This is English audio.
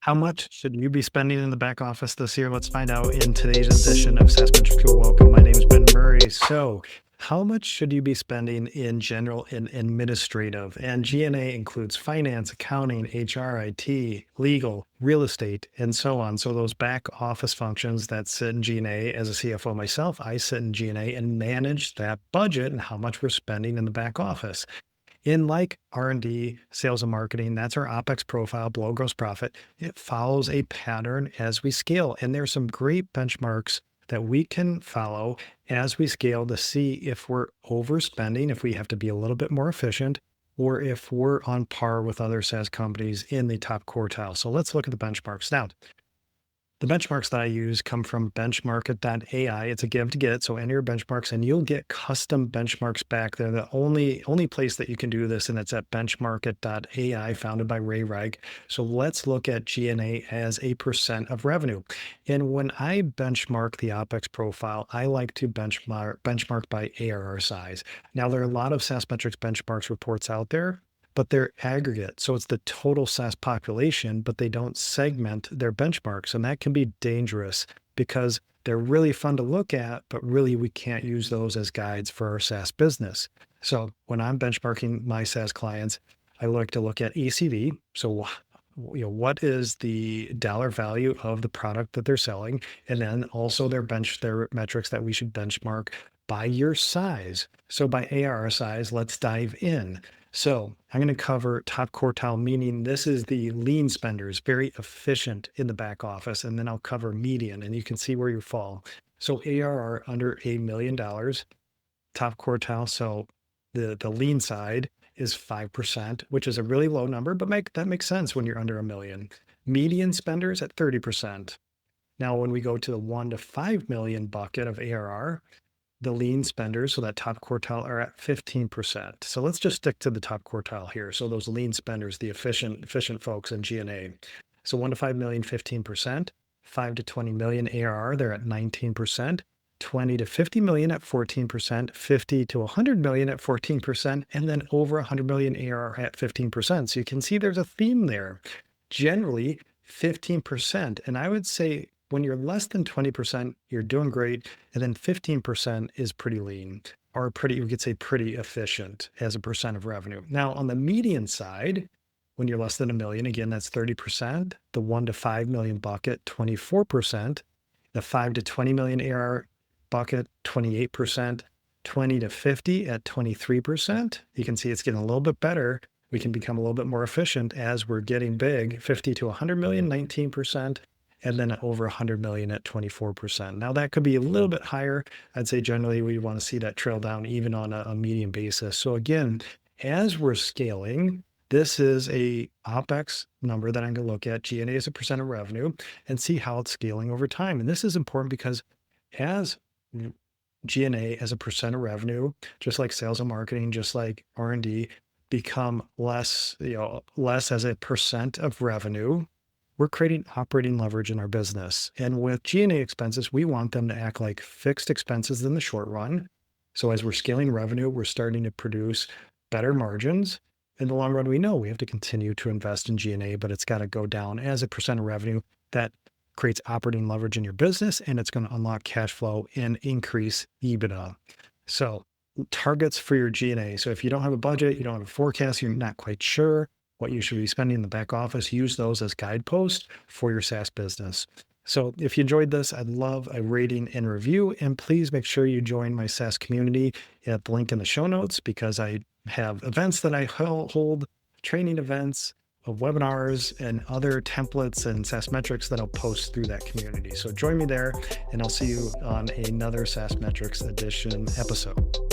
How much should you be spending in the back office this year? Let's find out in today's edition of SaaS Metrics School. Welcome. My name is Ben Murray. So, how much should you be spending in general and administrative? And G&A includes finance, accounting, HR, IT, legal, real estate, and so on. So those back office functions that sit in G&A. As a CFO myself, I sit in G&A and manage that budget and how much we're spending in the back office. In like R&D, sales and marketing, that's our OPEX profile, below gross profit. It follows a pattern as we scale. And there's some great benchmarks that we can follow as we scale to see if we're overspending, if we have to be a little bit more efficient, or if we're on par with other SaaS companies in the top quartile. So let's look at the benchmarks. Now, the benchmarks that I use come from Benchmarkit.ai. It's a give to get. So enter your benchmarks and you'll get custom benchmarks back. They're the only place that you can do this, and it's at Benchmarkit.ai, founded by Ray Rike. So let's look at G&A as a percent of revenue. And when I benchmark the OPEX profile, I like to benchmark by ARR size. Now, there are a lot of SaaS Metrics benchmarks reports out there, but they're aggregate. So it's the total SaaS population, but they don't segment their benchmarks. And that can be dangerous because they're really fun to look at, but really we can't use those as guides for our SaaS business. So when I'm benchmarking my SaaS clients, I like to look at ACV. So what is the dollar value of the product that they're selling? And then also their metrics that we should benchmark by your size. So by ARR size, let's dive in. So I'm going to cover top quartile, meaning this is the lean spenders, very efficient in the back office. And then I'll cover median, and you can see where you fall. So ARR under $1 million, top quartile. So the lean side is 5%, which is a really low number, but that makes sense when you're under $1 million. Median spenders at 30%. Now, when we go to the 1 to 5 million bucket of ARR, the lean spenders, so that top quartile, are at 15%. So let's just stick to the top quartile here. So those lean spenders, the efficient folks in G&A. So 1 to 5 million, 15%, 5 to 20 million ARR, they're at 19%, 20 to 50 million at 14%, 50 to 100 million at 14%, and then over 100 million ARR at 15%. So you can see there's a theme there. Generally, 15%. And I would say when you're less than 20%, you're doing great. And then 15% is pretty lean, or you could say pretty efficient as a percent of revenue. Now, on the median side, when you're less than $1 million, again, that's 30%. The 1 to 5 million bucket, 24%. The 5 to 20 million ARR bucket, 28%. 20 to 50 at 23%. You can see it's getting a little bit better. We can become a little bit more efficient as we're getting big. 50 to 100 million, 19%. And then over 100 million at 24%. Now that could be a little bit higher. I'd say generally we want to see that trail down even on a median basis. So again, as we're scaling, this is a OPEX number that I'm going to look at, G&A as a percent of revenue, and see how it's scaling over time. And this is important because as G&A as a percent of revenue, just like sales and marketing, just like R&D, become less as a percent of revenue, we're creating operating leverage in our business. And with G&A expenses, we want them to act like fixed expenses in the short run. So as we're scaling revenue, we're starting to produce better margins. In the long run, we know we have to continue to invest in G&A, but it's got to go down as a percent of revenue. That creates operating leverage in your business, and it's going to unlock cash flow and increase EBITDA. So targets for your G&A. So if you don't have a budget, you don't have a forecast, you're not quite sure what you should be spending in the back office, use those as guideposts for your SaaS business. So if you enjoyed this, I'd love a rating and review, and please make sure you join my SaaS community at the link in the show notes, because I have events that I hold, training events, webinars, and other templates and SaaS metrics that I'll post through that community. So join me there, and I'll see you on another SaaS Metrics Edition episode.